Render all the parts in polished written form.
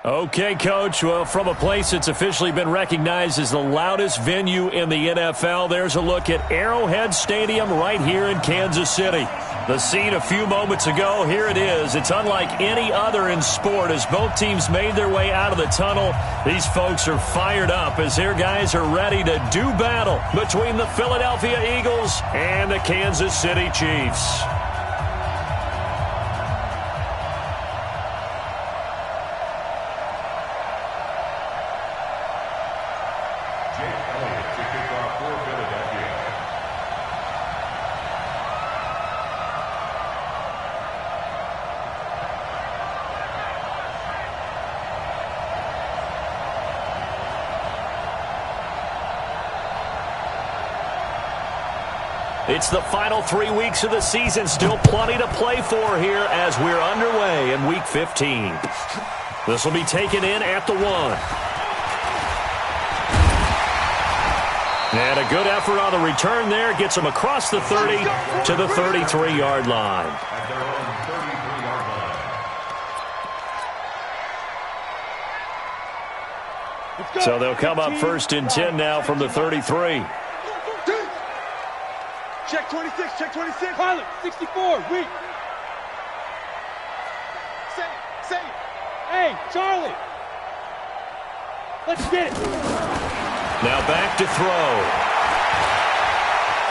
Okay, Coach. Well, from a place that's officially been recognized as the loudest venue in the NFL, there's a look at Arrowhead Stadium right here in Kansas City. The scene a few moments ago, here it is. It's unlike any other in sport as both teams made their way out of the tunnel. These folks are fired up as their guys are ready to do battle between the Philadelphia Eagles and the Kansas City Chiefs. It's the final 3 weeks of the season. Still plenty to play for here as we're underway in Week 15. This will be taken in at the 1. And a good effort on the return there. Gets him across the 30 to the 33-yard line. So they'll come up 1st and 10 now from the 33. Check 26, check 26. Pilot, 64, weak. Say. Hey, Charlie. Let's get it. Now back to throw.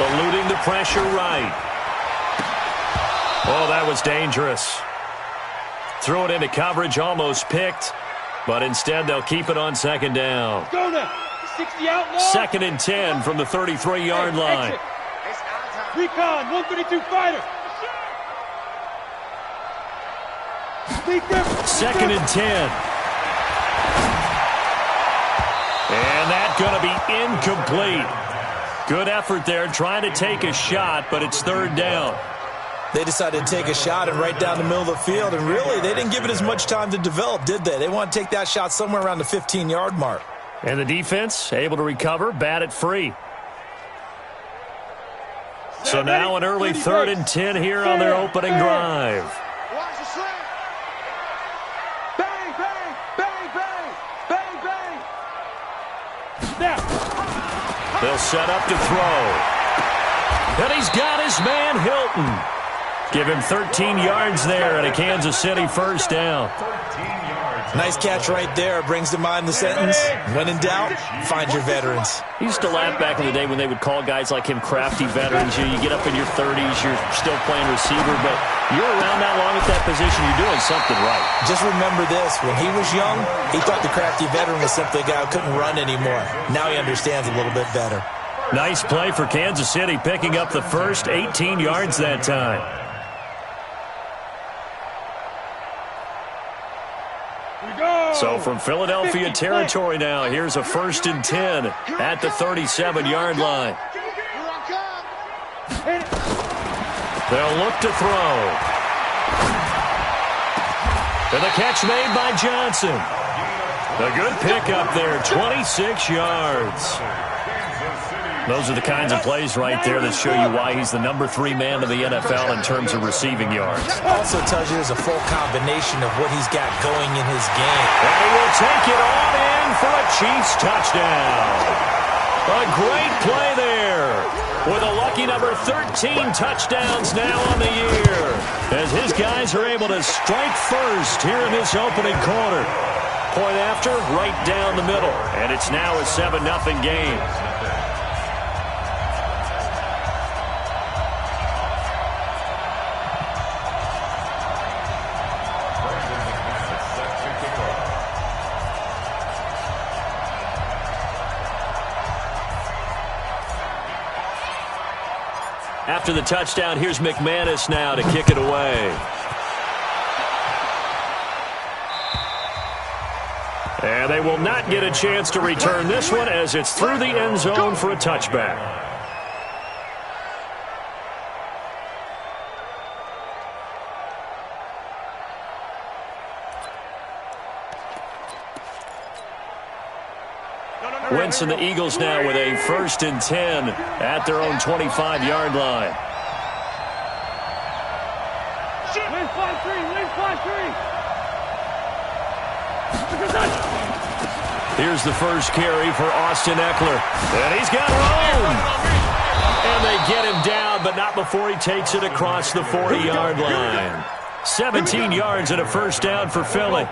Eluding the pressure right. Oh, that was dangerous. Threw it into coverage, almost picked. But instead, they'll keep it on 2nd down. Go now. 60 out long. 2nd and 10 from the 33-yard line. Exit. Recon, 132 fighter. 2nd and 10. And that's going to be incomplete. Good effort there trying to take a shot, but it's 3rd down. They decided to take a shot and right down the middle of the field, and really, they didn't give it as much time to develop, did they? They want to take that shot somewhere around the 15-yard mark. And the defense able to recover, bat it free. So now an early 3rd and 10 here on their opening drive. Watch the slant. Bang, bang, bang, bang, bang, bang. Snap. They'll set up to throw. And he's got his man Hilton. Give him 13 yards there and a Kansas City 1st down. Nice catch right there. Brings to mind the sentence, when in doubt, find your veterans. He used to laugh back in the day when they would call guys like him crafty veterans. You get up in your 30s, you're still playing receiver, but you're around that long at that position, you're doing something right. Just remember this, when he was young, he thought the crafty veteran was simply a guy who couldn't run anymore. Now he understands a little bit better. Nice play for Kansas City, picking up the first 18 yards that time. So from Philadelphia territory now, here's a 1st and 10 at the 37-yard line. They'll look to throw. And the catch made by Johnson. A good pickup there, 26 yards. Those are the kinds of plays right there that show you why he's the number 3 man in the NFL in terms of receiving yards. Also tells you there's a full combination of what he's got going in his game. And he will take it on in for a Chiefs touchdown. A great play there with a lucky number 13 touchdowns now on the year as his guys are able to strike first here in this opening quarter. Point after, right down the middle. And it's now a 7-0 game. After the touchdown, here's McManus now to kick it away. And they will not get a chance to return this one as it's through the end zone for a touchback. Wentz and the Eagles now with a 1st and 10 at their own 25-yard line. Win 5-3, win 5-3. Here's the first carry for Austin Ekeler. And he's got room. And they get him down, but not before he takes it across the 40-yard line. 17 yards and a first down for Philly.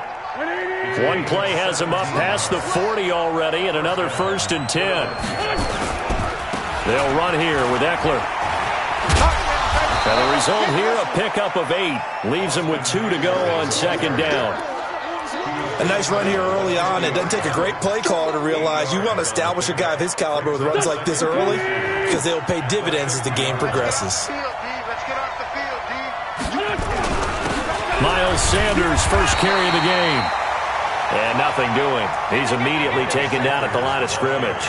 One play has him up past the 40 already, and another 1st and 10. They'll run here with Ekeler. And the result here, a pickup of 8. Leaves him with 2 to go on 2nd down. A nice run here early on. It doesn't take a great play caller to realize you want to establish a guy of his caliber with runs like this early because they'll pay dividends as the game progresses. Miles Sanders, first carry of the game. And nothing doing. He's immediately taken down at the line of scrimmage.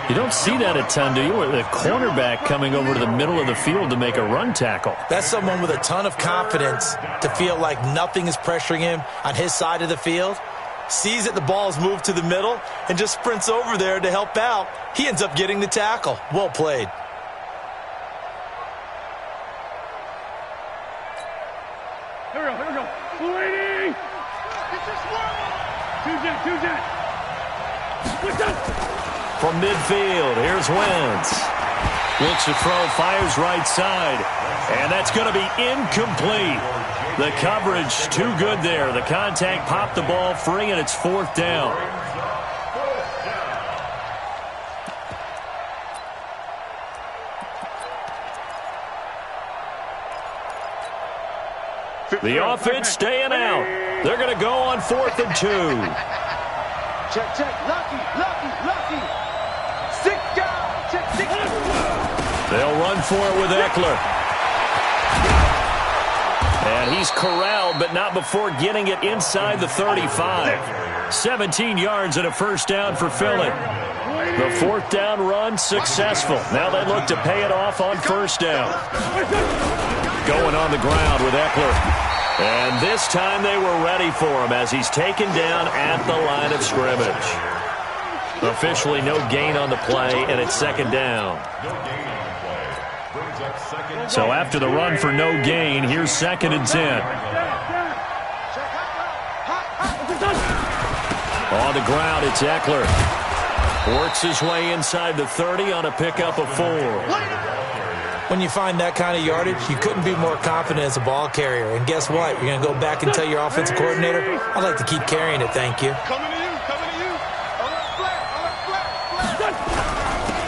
You don't see that a ton, do you? With a cornerback coming over to the middle of the field to make a run tackle. That's someone with a ton of confidence to feel like nothing is pressuring him on his side of the field. Sees that the ball is moved to the middle and just sprints over there to help out. He ends up getting the tackle. Well played. Here we go. 280. Two jet. What's up? From midfield, here's Wentz. Looks to throw, fires right side. And that's going to be incomplete. The coverage too good there. The contact popped the ball free, and it's 4th down. The offense staying out. They're going to go on 4th and 2. Check. Lucky. Six down. Check. They'll run for it with Ekeler. And he's corralled, but not before getting it inside the 35. 17 yards and a first down for Philly. The 4th down run successful. Now they look to pay it off on 1st down. Going on the ground with Ekeler. And this time they were ready for him as he's taken down at the line of scrimmage. Officially no gain on the play, and it's 2nd down. So after the run for no gain, here's 2nd and 10. On the ground, it's Ekeler. Works his way inside the 30 on a pickup of 4. When you find that kind of yardage, you couldn't be more confident as a ball carrier. And guess what? You're going to go back and tell your offensive coordinator, I'd like to keep carrying it, thank you.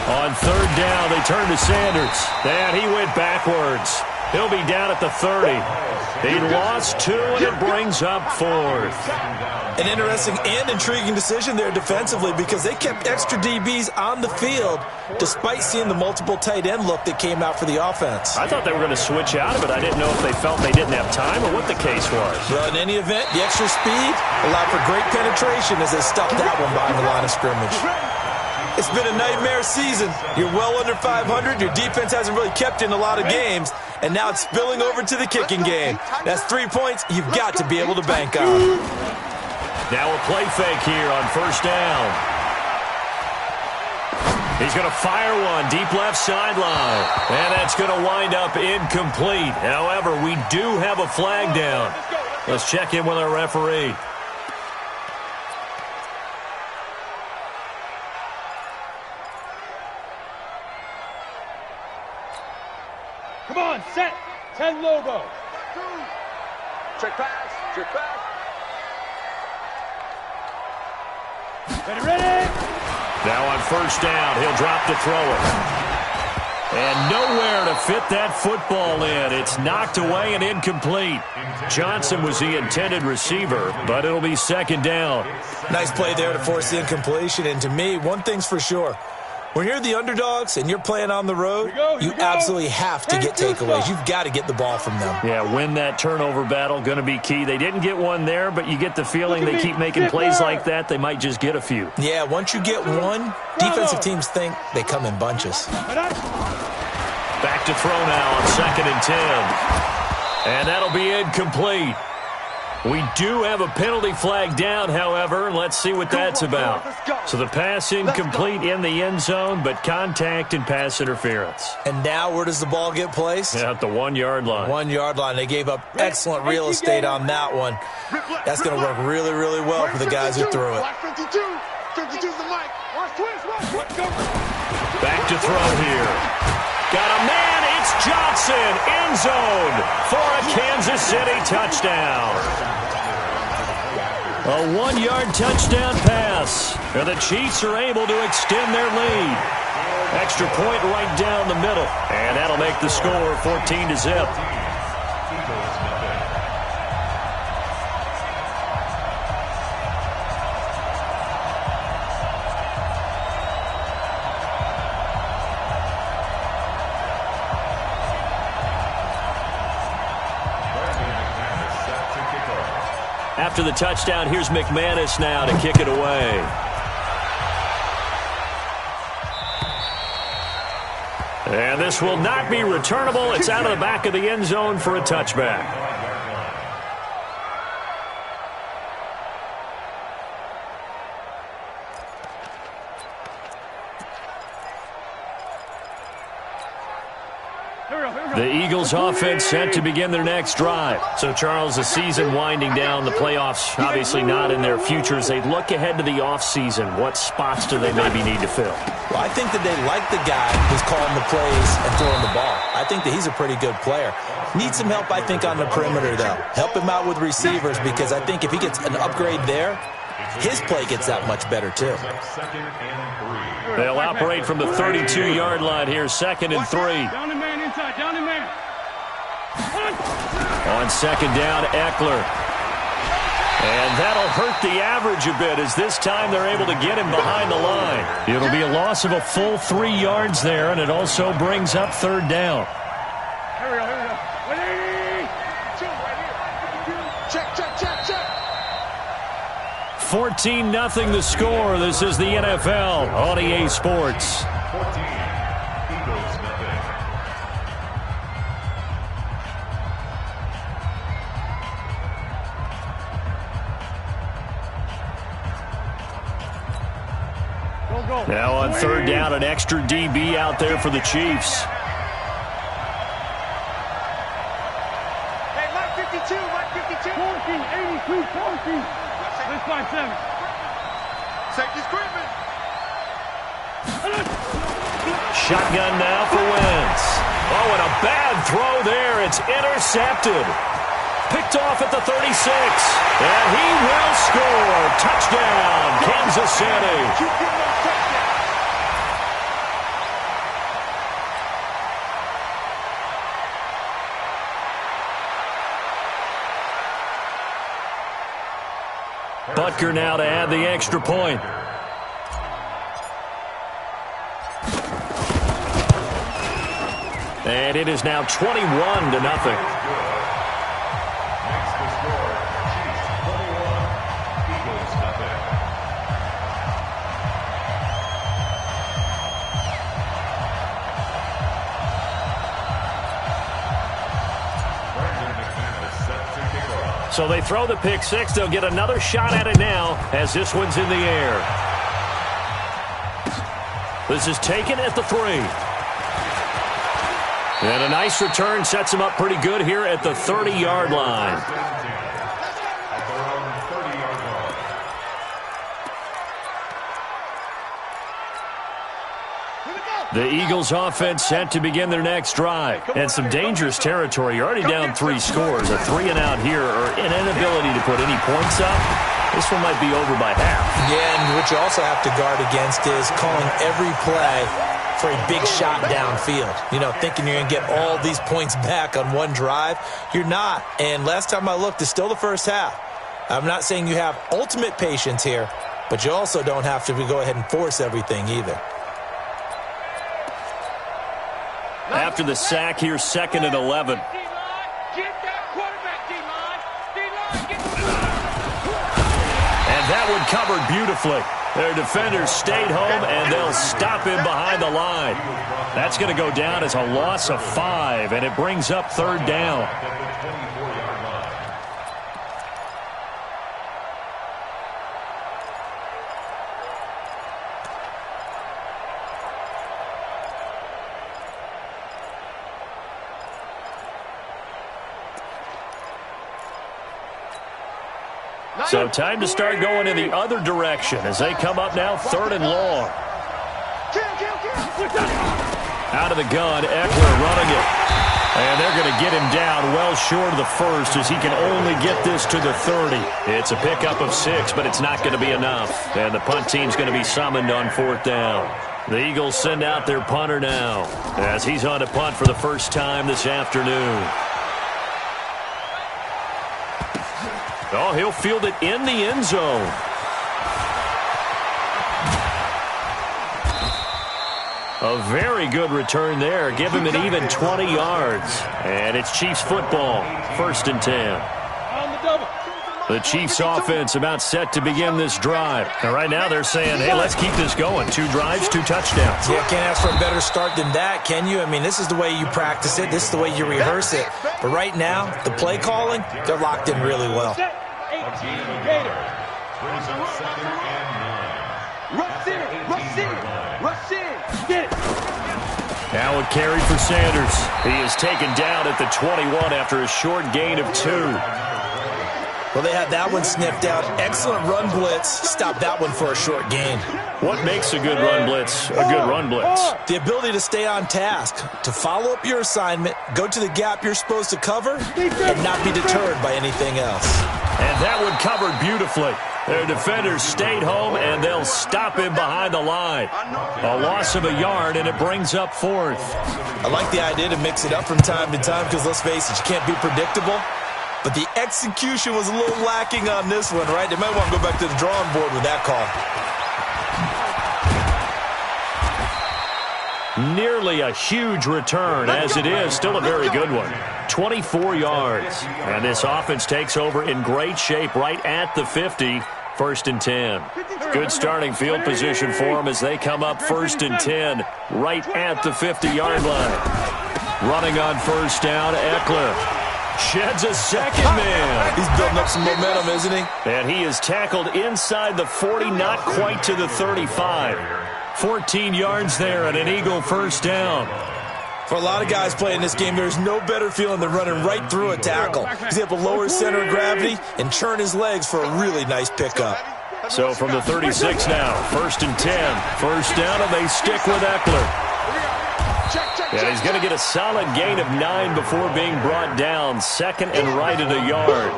On 3rd down, they turn to Sanders. And he went backwards. He'll be down at the 30. He lost 2, and it brings up 4th. An interesting and intriguing decision there defensively because they kept extra DBs on the field despite seeing the multiple tight end look that came out for the offense. I thought they were going to switch out of it. I didn't know if they felt they didn't have time or what the case was. Well, in any event, the extra speed allowed for great penetration as they stuffed that one behind the line of scrimmage. It's been a nightmare season. You're well under 500. Your defense hasn't really kept in a lot of games. And now it's spilling over to the kicking game. That's 3 points you've got to be able to bank on. Now a play fake here on 1st down. He's going to fire one deep left sideline. And that's going to wind up incomplete. However, we do have a flag down. Let's check in with our referee. Come on, set. 10 Lobo. Check pass. Ready. Now on 1st down, he'll drop to throw it. And nowhere to fit that football in. It's knocked away and incomplete. Johnson was the intended receiver, but it'll be 2nd down. Nice play there to force the incompletion. And to me, one thing's for sure. When you're the underdogs and you're playing on the road, you absolutely have to get takeaways. You've got to get the ball from them. Yeah, win that turnover battle, going to be key. They didn't get one there, but you get the feeling they keep making plays like that, they might just get a few. Yeah, once you get one, defensive teams think they come in bunches. Back to throw now on 2nd and 10. And that'll be incomplete. We do have a penalty flag down, however. Let's see what that's about. So the pass incomplete in the end zone, but contact and pass interference. And now where does the ball get placed? At the 1 yard line. 1 yard line. They gave up excellent real estate on that one. That's going to work really, really well for the guys who threw it. Back to throw here. Got a man. It's Johnson. End zone for a Kansas City touchdown. A 1 yard touchdown pass. And the Chiefs are able to extend their lead. Extra point right down the middle. And that'll make the score 14-0. After the touchdown, here's McManus now to kick it away. And this will not be returnable. It's out of the back of the end zone for a touchback. The Eagles offense set to begin their next drive. So, Charles, the season winding down, the playoffs obviously not in their futures. They look ahead to the offseason. What spots do they maybe need to fill? Well, I think that they like the guy who's calling the plays and throwing the ball. I think that he's a pretty good player. Needs some help, I think, on the perimeter, though. Help him out with receivers, because I think if he gets an upgrade there, his play gets that much better, too. They'll operate from the 32-yard line here, 2nd and 3. Down the man inside, down the man. On second down, Eckler. And that'll hurt the average a bit, as this time they're able to get him behind the line. It'll be a loss of a full 3 yards there, and it also brings up 3rd down. Here we go, here we go. 180. Check, check, check, check. 14-0 the score. This is the NFL on EA Sports. 14, Eagles nothing. Now on 3rd down, an extra DB out there for the Chiefs. Hey, Mike 52, Mike 52. 14, 82, 14. Let's find 7. Safety screaming. Shotgun now for Wentz. Oh, and a bad throw there. It's intercepted. Picked off at the 36. And he will score. Touchdown, Kansas City. Keep getting those touchdowns. Butker now to add the extra point. And it is now 21-0. Makes the score, Chiefs 21, Eagles nothing. Brandon McManus set to kick off. So they throw the pick six. They'll get another shot at it now as this one's in the air. This is taken at the 3. And a nice return sets him up pretty good here at the 30-yard line. At their own 30-yard line. The Eagles offense set to begin their next drive. And some dangerous territory. You're already down 3 scores. A 3-and-out here, or an inability to put any points up. This one might be over by half. Yeah, and what you also have to guard against is calling every play for a big shot downfield. You know, thinking you're going to get all these points back on one drive. You're not. And last time I looked, it's still the first half. I'm not saying you have ultimate patience here, but you also don't have to go ahead and force everything either. After the sack here, 2nd and 11. D-line, get that quarterback, D-line. D-line, get And that one covered beautifully. Their defenders stayed home, and they'll stop him behind the line. That's going to go down as a loss of 5, and it brings up 3rd down. So time to start going in the other direction as they come up now 3rd and long. Out of the gun, Eckler running it. And they're going to get him down well short of the first as he can only get this to the 30. It's a pickup of 6, but it's not going to be enough. And the punt team's going to be summoned on 4th down. The Eagles send out their punter now as he's on to punt for the first time this afternoon. Oh, he'll field it in the end zone. A very good return there. Give him an even 20 yards. And it's Chiefs football, 1st and 10. The Chiefs offense about set to begin this drive. And right now they're saying, hey, let's keep this going. 2 drives, 2 touchdowns. Yeah, can't ask for a better start than that, can you? I mean, this is the way you practice it. This is the way you rehearse it. But right now, the play calling, they're locked in really well. Now a carry for Sanders. He is taken down at the 21 after a short gain of 2. Well, they had that one sniffed out. Excellent run blitz. Stop that one for a short gain. What makes a good run blitz a good run blitz? The ability to stay on task, to follow up your assignment, go to the gap you're supposed to cover, and not be deterred by anything else. And that one covered beautifully. Their defenders stayed home, and they'll stop him behind the line. A loss of a yard, and it brings up 4th. I like the idea to mix it up from time to time because, let's face it, you can't be predictable. But the execution was a little lacking on this one, right? They might want to go back to the drawing board with that call. Nearly a huge return, as it is. Still a very good one. 24 yards. And this offense takes over in great shape right at the 50. 1st and 10. Good starting field position for them as they come up 1st and 10 right at the 50-yard line. Running on 1st down, Eckler sheds a second man. He's building up some momentum, isn't he? And he is tackled inside the 40, not quite to the 35. 14 yards there and an Eagle 1st down. For a lot of guys playing this game, there's no better feeling than running right through a tackle. He's able to lower his center of gravity and churn his legs for a really nice pickup. So from the 36 now, 1st and 10. 1st down, and they stick with Eckler. And he's going to get a solid gain of 9 before being brought down. 2nd and right at a yard.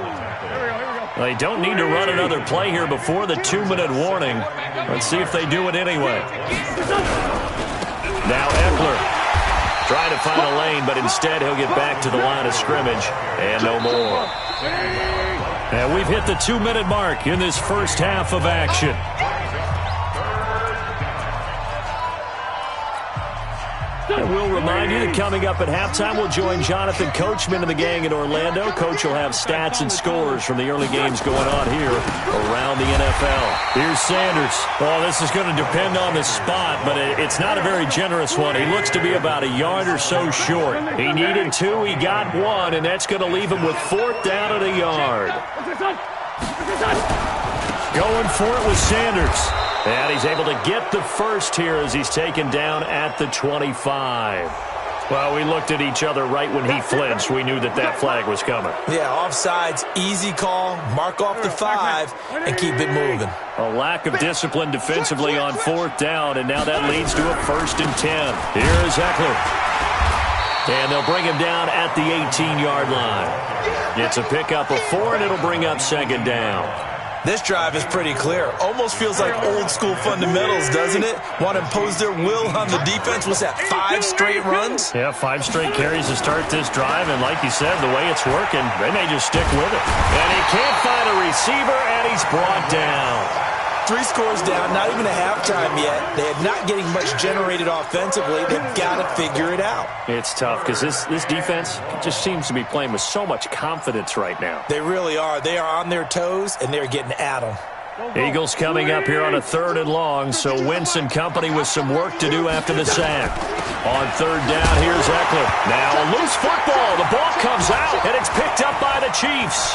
They don't need to run another play here before the 2-minute warning. Let's see if they do it anyway. Now Eckler trying to find a lane, but instead he'll get back to the line of scrimmage and no more. And we've hit the 2-minute mark in this first half of action. And we'll remind you that coming up at halftime, we'll join Jonathan Coachman and the gang in Orlando. Coach will have stats and scores from the early games going on here around the NFL. Here's Sanders. Well, this is going to depend on the spot, but it's not a very generous one. He looks to be about a yard or so short. He needed 2, he got 1, and that's going to leave him with 4th down at a yard. Going for it with Sanders. And he's able to get the first here as he's taken down at the 25. Well, we looked at each other right when he flinched. We knew that that flag was coming. Yeah, offsides, easy call, mark off the 5, and keep it moving. A lack of discipline defensively on 4th down, and now that leads to a 1st and 10. Here's Eckler. And they'll bring him down at the 18-yard line. It's a pickup of 4, and it'll bring up 2nd down. This drive is pretty clear. Almost feels like old-school fundamentals, doesn't it? Want to impose their will on the defense. Was that 5 straight runs? Yeah, 5 straight carries to start this drive, and like you said, the way it's working, they may just stick with it. And he can't find a receiver, and he's brought down. 3 scores down, not even a halftime yet. They are not getting much generated offensively. They've got to figure it out. It's tough because this defense just seems to be playing with so much confidence right now. They really are. They are on their toes, and they're getting at them. Eagles coming up here on a 3rd and long, so Wentz and company with some work to do after the sack. On 3rd down, here's Eckler. Now a loose football. The ball comes out, and it's picked up by the Chiefs.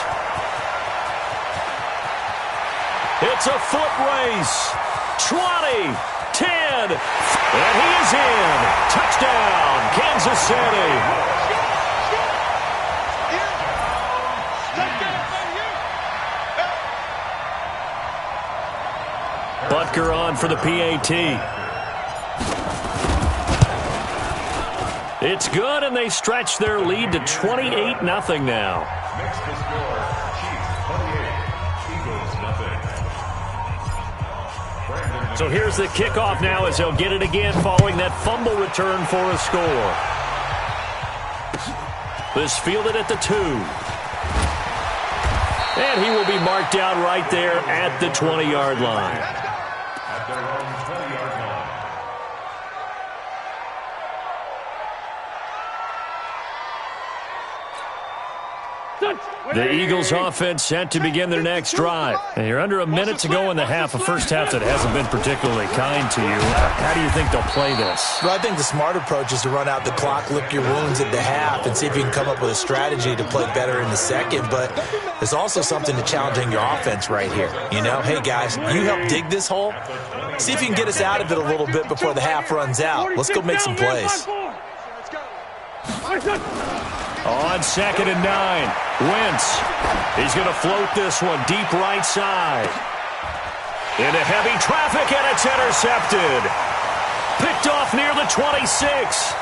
It's a foot race. 20, 10, and he is in. Touchdown, Kansas City. down for the PAT. It's good, and they stretch their lead to 28-0 now. Next to score, Chiefs 28, Eagles nothing. So here's the kickoff now as he'll get it again following that fumble return for a score. This fielded at the 2. And he will be marked down right there at the 20-yard line. At their own 20-yard line. The Eagles offense set to begin their next drive. And you're under a minute to go in the half, a first half that hasn't been particularly kind to you. How do you think they'll play this? Well, I think the smart approach is to run out the clock, lick your wounds at the half, and see if you can come up with a strategy to play better in the second. But there's also something to challenging your offense right here. You know, hey, guys, you help dig this hole. See if you can get us out of it a little bit before the half runs out. Let's go make some plays. On 2nd and 9, Wentz. He's going to float this one deep right side. Into heavy traffic, and it's intercepted. Picked off near the 26.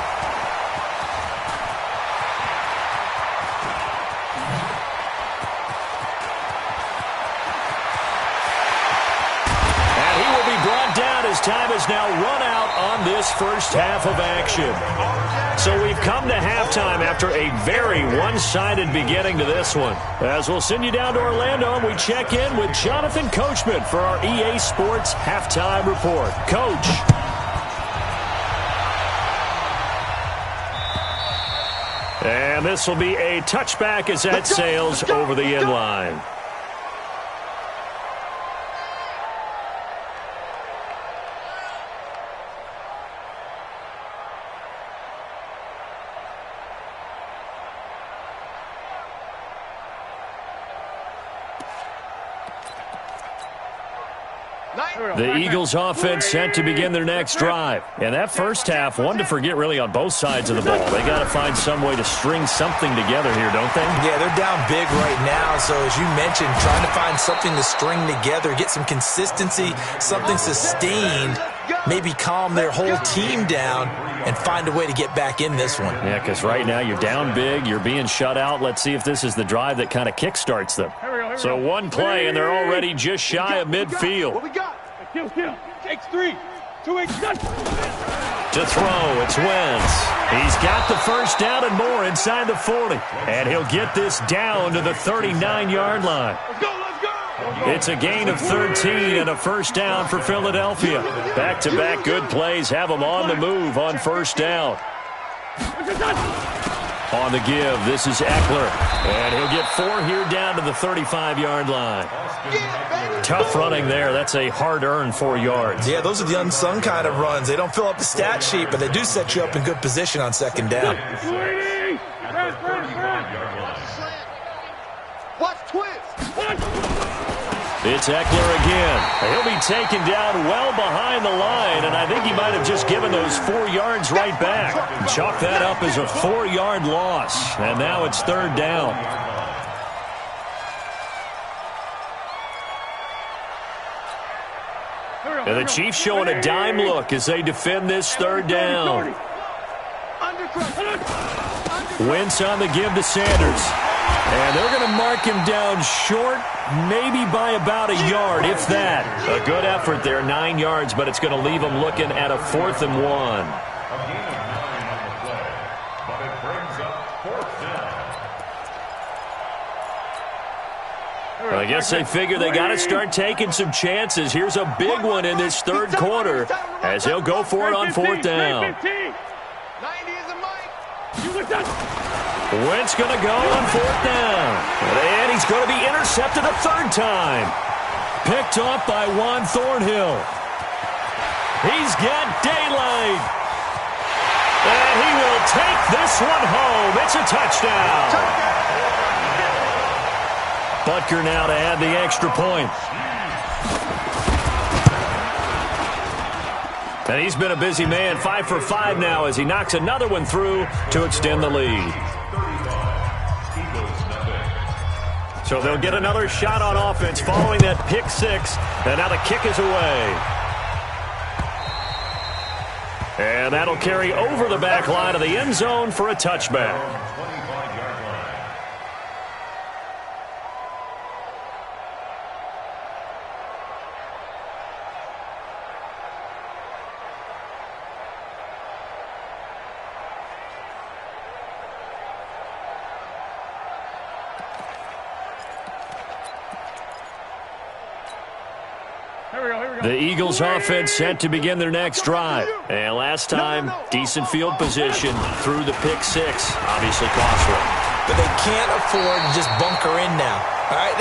And he will be brought down as time has now run out on this first half of action. So we've come to halftime after a very one-sided beginning to this one. As we'll send you down to Orlando, and we check in with Jonathan Coachman for our EA Sports Halftime Report. Coach. And this will be a touchback as that sails over the end line. The Eagles offense set to begin their next drive. And that first half, one to forget really on both sides of the ball. They got to find some way to string something together here, don't they? Yeah, they're down big right now. So as you mentioned, trying to find something to string together, get some consistency, something sustained, maybe calm their whole team down and find a way to get back in this one. Yeah, because right now you're down big, you're being shut out. Let's see if this is the drive that kind of kickstarts them. So one play, and they're already just shy of midfield. What we got? Kill. Takes 3. 2-8, done. To throw, it's Wentz. He's got the first down and more inside the 40. And he'll get this down to the 39-yard line. Let's go. It's a gain of 13 and a first down for Philadelphia. Back-to-back good plays have them on the move on first down. On the give, this is Eckler. And he'll get 4 here down to the 35-yard line. Tough running there. That's a hard-earned 4 yards. Yeah, those are the unsung kind of runs. They don't fill up the stat sheet, but they do set you up in good position on second down. Watch twist. It's Eckler again. He'll be taken down well behind the line, and I think he might have just given those 4 yards right back. Chalk that up as a 4-yard loss, and now it's third down. And the Chiefs showing a dime look as they defend this third down. Wentz on the give to Sanders. And they're going to mark him down short, maybe by about a yard, if that. A good effort there, 9 yards, but it's going to leave them looking at a 4th and 1. A gain of 9 on the play, but it brings up 4th down. I guess they figure they got to start taking some chances. Here's a big one in this third quarter as he'll go for it on 4th down. 90 is a mic. Wentz going to go on 4th down. And he's going to be intercepted a third time. Picked off by Juan Thornhill. He's got daylight. And he will take this one home. It's a touchdown. Butker now to add the extra point. And he's been a busy man, 5 for 5 now as he knocks another one through to extend the lead. So they'll get another shot on offense following that pick 6. And now the kick is away. And that'll carry over the back line of the end zone for a touchback. 25-yard line. The Eagles offense set to begin their next drive. And last time, decent field position through the pick six. Obviously costly. But they can't afford to just bunker in now. All right,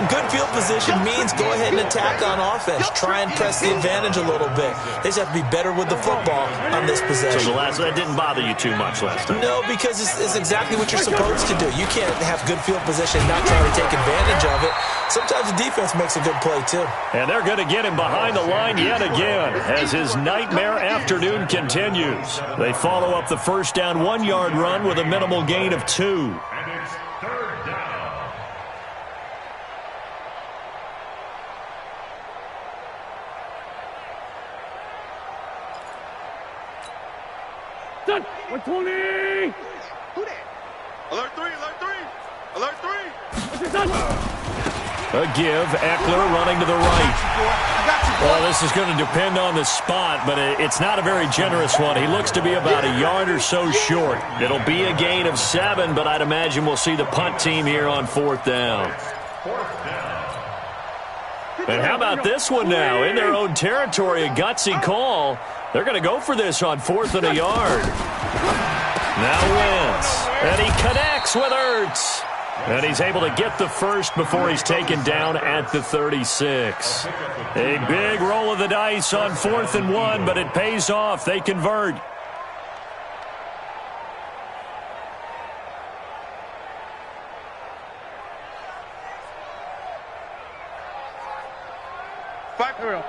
good field position means go ahead and attack on offense. Try and press the advantage a little bit. They just have to be better with the football on this possession. So that didn't bother you too much last time? No, because it's exactly what you're supposed to do. You can't have good field position and not try to take advantage of it. Sometimes the defense makes a good play, too. And they're going to get him behind the line yet again as his nightmare afternoon continues. They follow up the first down 1-yard run with a minimal gain of 2. And it's third down. Done. 120. Who that? Alert 3, alert 3. Alert 3. What's it done? A give, Eckler running to the right. Well, this is going to depend on the spot, but it's not a very generous one. He looks to be about a yard or so short. It'll be a gain of 7, but I'd imagine we'll see the punt team here on 4th down. And how about this one now? In their own territory, a gutsy call. They're going to go for this on 4th and a yard. Now Wentz, and he connects with Ertz. And he's able to get the first before he's taken down at the 36. A big roll of the dice on 4th and 1, but it pays off. They convert.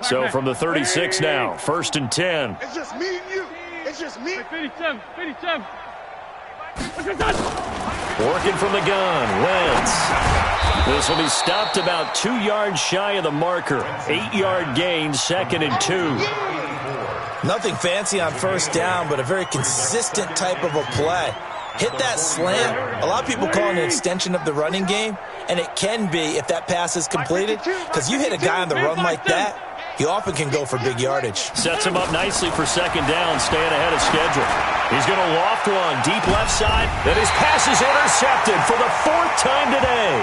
So from the 36 now, 1st and 10. It's just me and you. It's just me. 57. 57. What's it done? Working from the gun, Wentz. This will be stopped about 2 yards shy of the marker. 8-yard gain, 2nd and 2. Nothing fancy on 1st down, but a very consistent type of a play. Hit that slant. A lot of people call it an extension of the running game, and it can be if that pass is completed, because you hit a guy on the run like that, he often can go for big yardage. Sets him up nicely for 2nd down, staying ahead of schedule. He's going to loft one deep left side. Then his pass is intercepted for the 4th time today.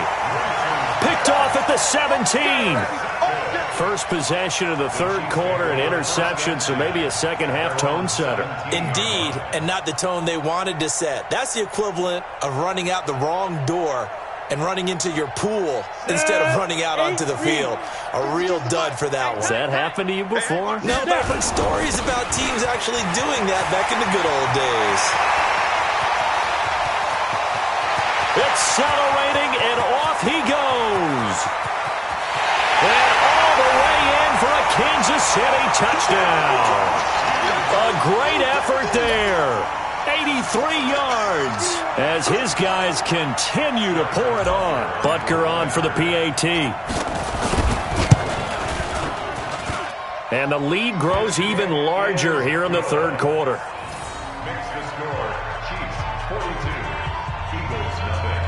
Picked off at the 17. First possession of the 3rd quarter, an interception, so maybe a second-half tone setter. Indeed, and not the tone they wanted to set. That's the equivalent of running out the wrong door and running into your pool instead of running out onto the field. A real dud for that one. Has that happened to you before? No, but I've heard stories about teams actually doing that back in the good old days. Accelerating, and off he goes. And all the way in for a Kansas City touchdown. A great effort there. 83 yards as his guys continue to pour it on. Butker on for the PAT. And the lead grows even larger here in the 3rd quarter. Makes the score Chiefs 42, Eagles nothing.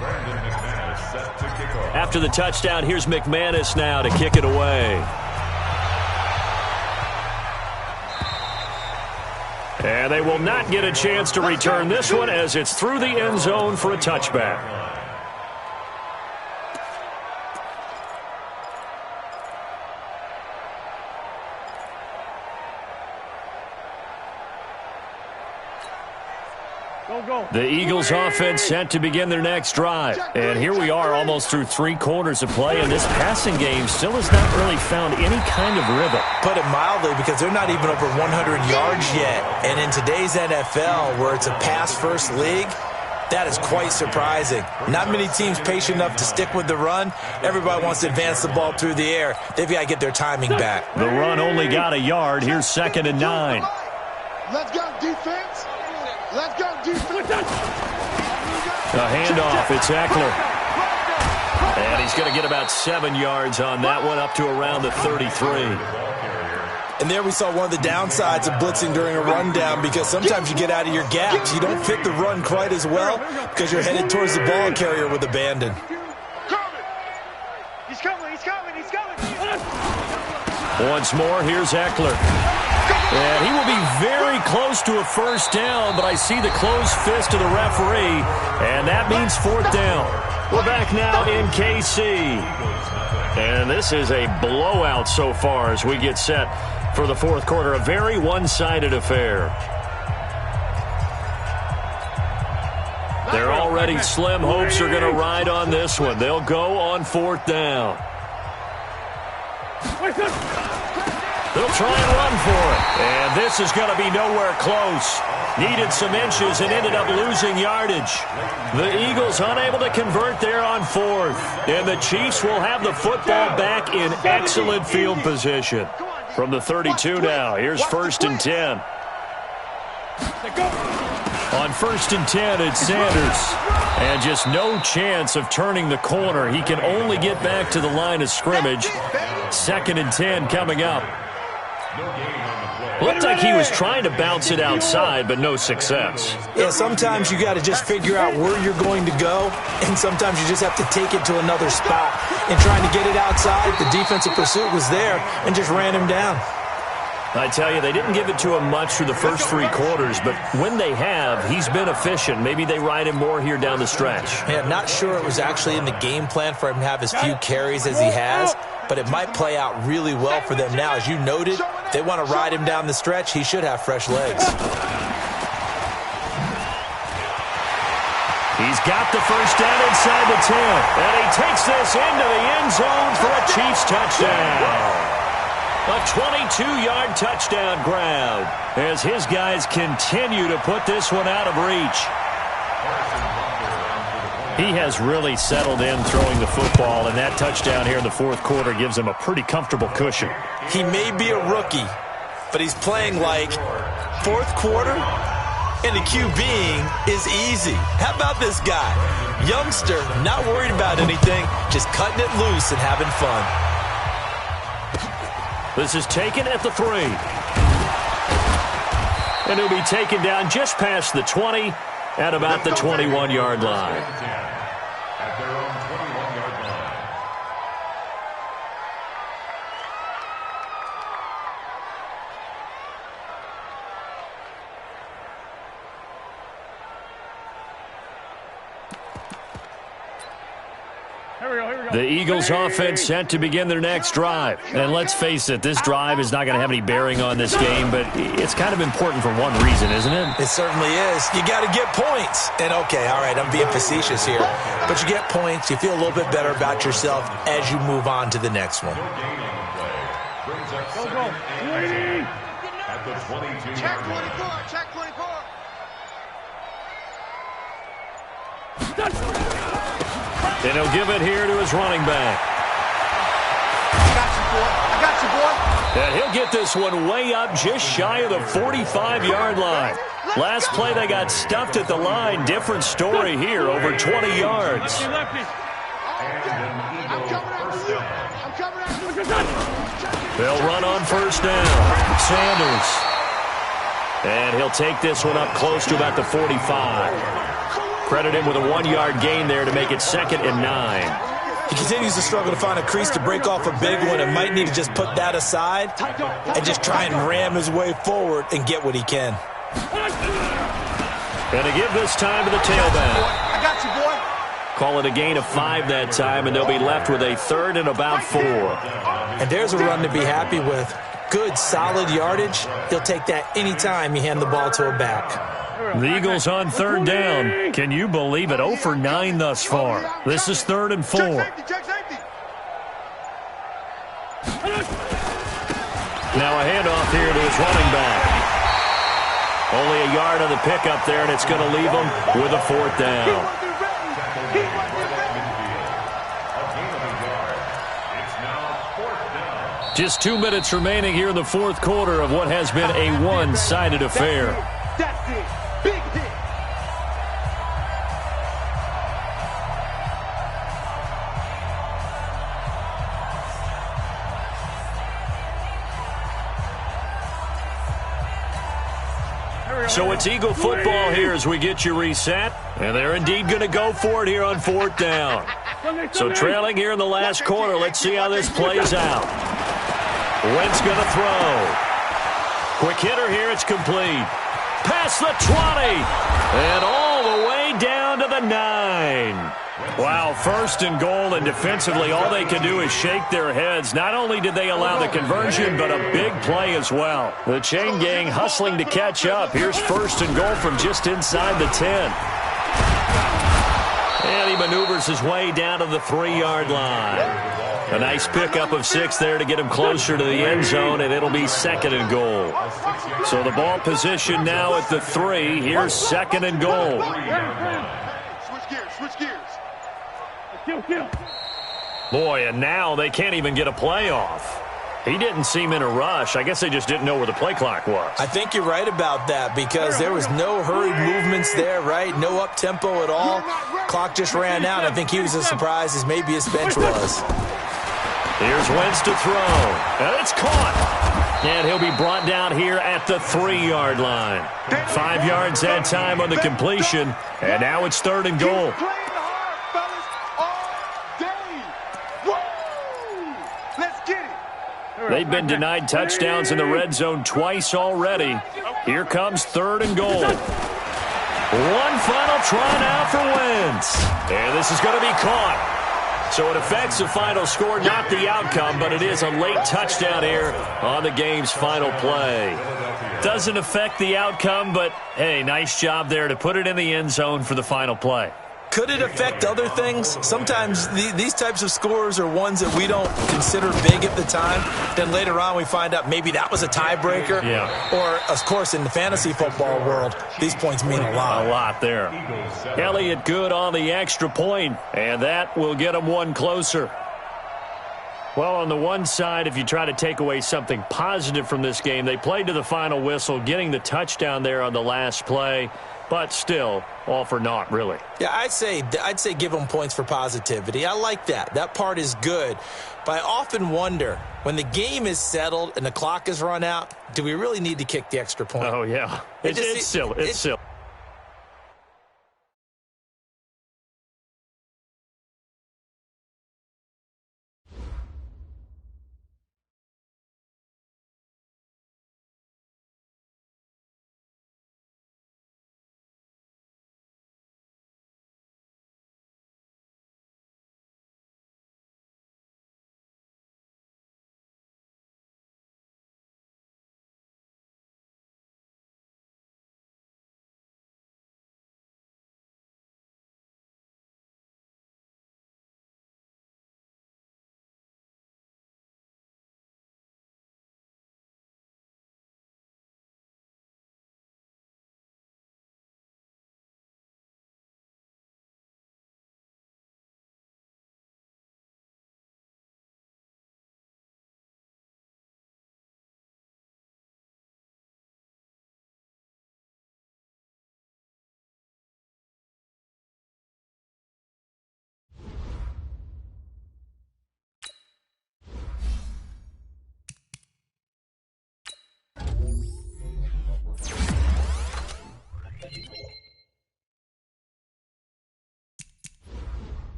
Brandon McManus set to kick off. After the touchdown, here's McManus now to kick it away. And they will not get a chance to return this one as it's through the end zone for a touchback. The Eagles offense set to begin their next drive. And here we are almost through 3 quarters of play, and this passing game still has not really found any kind of rhythm. Put it mildly, because they're not even over 100 yards yet. And in today's NFL, where it's a pass-first league, that is quite surprising. Not many teams patient enough to stick with the run. Everybody wants to advance the ball through the air. They've got to get their timing back. The run only got a yard. Here's 2nd and 9. Let's go, defense. Let's go, defense. A handoff. It's Eckler. he's going to get about 7 yards on that one, up to around the 33. And there we saw one of the downsides of blitzing during a rundown, because sometimes you get out of your gaps. You don't fit the run quite as well because you're headed towards the ball carrier with abandon. He's coming, he's coming, he's coming. Once more, here's Eckler. And he will be very close to a first down, but I see the closed fist of the referee, and that means 4th down. We're back now in KC. And this is a blowout so far as we get set for the 4th quarter. A very one-sided affair. Their already slim hopes are going to ride on this one. They'll go on 4th down. They'll try and run for it. And this is going to be nowhere close. Needed some inches and ended up losing yardage. The Eagles unable to convert there on 4th. And the Chiefs will have the football back in excellent field position. From the 32 now, here's 1st and 10. On 1st and 10, it's Sanders. And just no chance of turning the corner. He can only get back to the line of scrimmage. 2nd and 10 coming up. Looked like he was trying to bounce it outside, but no success. Yeah, sometimes you got to just figure out where you're going to go, and sometimes you just have to take it to another spot. And trying to get it outside, the defensive pursuit was there and just ran him down. I tell you, they didn't give it to him much through the first 3 quarters, but when they have, he's been efficient. Maybe they ride him more here down the stretch. Yeah, not sure it was actually in the game plan for him to have as few carries as he has, but it might play out really well for them now. As you noted, they want to ride him down the stretch. He should have fresh legs. He's got the first down inside the 10, and he takes this into the end zone for a Chiefs touchdown. A 22-yard touchdown grab as his guys continue to put this one out of reach. He has really settled in throwing the football, and that touchdown here in the 4th quarter gives him a pretty comfortable cushion. He may be a rookie, but he's playing like 4th quarter, and the QBing is easy. How about this guy? Youngster, not worried about anything, just cutting it loose and having fun. This is taken at the 3. And he'll be taken down just past the 20 at about the 21-yard line. At their own 21-yard line. The Eagles offense set to begin their next drive. And let's face it, this drive is not going to have any bearing on this game, but it's kind of important for one reason, isn't it? It certainly is. You got to get points. And okay, all right, I'm being facetious here, but you get points, you feel a little bit better about yourself as you move on to the next one. At the 22-yard Check line. 24, check 24. And he'll give it here to his running back. I got you, boy. And he'll get this one way up just shy of the 45-yard line. Last play, they got stuffed at the line. Different story here, over 20 yards. I'm coming after you. They'll run on first down. Sanders. And he'll take this one up close to about the 45. Credit him with a 1-yard gain there to make it 2nd and 9. He continues to struggle to find a crease to break off a big one and might need to just put that aside and just try and ram his way forward and get what he can. And to give this time to the tailback. I got you, boy. Call it a gain of 5 that time, and they'll be left with a 3rd and about 4. And there's a run to be happy with. Good, solid yardage. He'll take that anytime you hand the ball to a back. The Eagles on 3rd down. Can you believe it? 0 for 9 thus far. This is 3rd and 4. Check safety. Now a handoff here to his running back. Only a yard on the pickup there, and it's going to leave him with a 4th down. Just 2 minutes remaining here in the 4th quarter of what has been a one-sided affair. That's it. Big hit. So it's Eagle football here as we get you reset. And they're indeed going to go for it here on 4th down. So trailing here in the last quarter. Let's see how this plays out. Wentz going to throw. Quick hitter here. It's complete. Past the 20. And all the way down to the 9. Wow, 1st and goal, and defensively all they can do is shake their heads. Not only did they allow the conversion, but a big play as well. The chain gang hustling to catch up. Here's 1st and goal from just inside the 10. And he maneuvers his way down to the 3-yard line. A nice pickup of 6 there to get him closer to the end zone, and it'll be 2nd and goal. So the ball position now at the 3. Here's 2nd and goal. Switch gears. Boy, and now they can't even get a play off. He didn't seem in a rush. I guess they just didn't know where the play clock was. I think you're right about that because there was no hurried movements there, right? No up-tempo at all. Clock just ran out. I think he was as surprised as maybe his bench was. Here's Wentz to throw. And it's caught. And he'll be brought down here at the 3-yard line. 5 yards that time on the completion. And now it's 3rd and goal. They've been denied touchdowns in the red zone twice already. Here comes 3rd and goal. One final try now for Wentz. And this is going to be caught. So it affects the final score, not the outcome, but it is a late touchdown here on the game's final play. Doesn't affect the outcome, but, hey, nice job there to put it in the end zone for the final play. Could it affect other things? Sometimes these types of scores are ones that we don't consider big at the time. Then later on we find out maybe that was a tiebreaker. Yeah. Or, of course, in the fantasy football world, these points mean a lot. A lot there. Elliott good on the extra point, and that will get him one closer. Well, on the one side, if you try to take away something positive from this game, they played to the final whistle, getting the touchdown there on the last play. But still, all for naught, really. Yeah, I'd say give them points for positivity. I like that. That part is good. But I often wonder, when the game is settled and the clock is run out, do we really need to kick the extra point? Oh, yeah. It's silly. It's silly.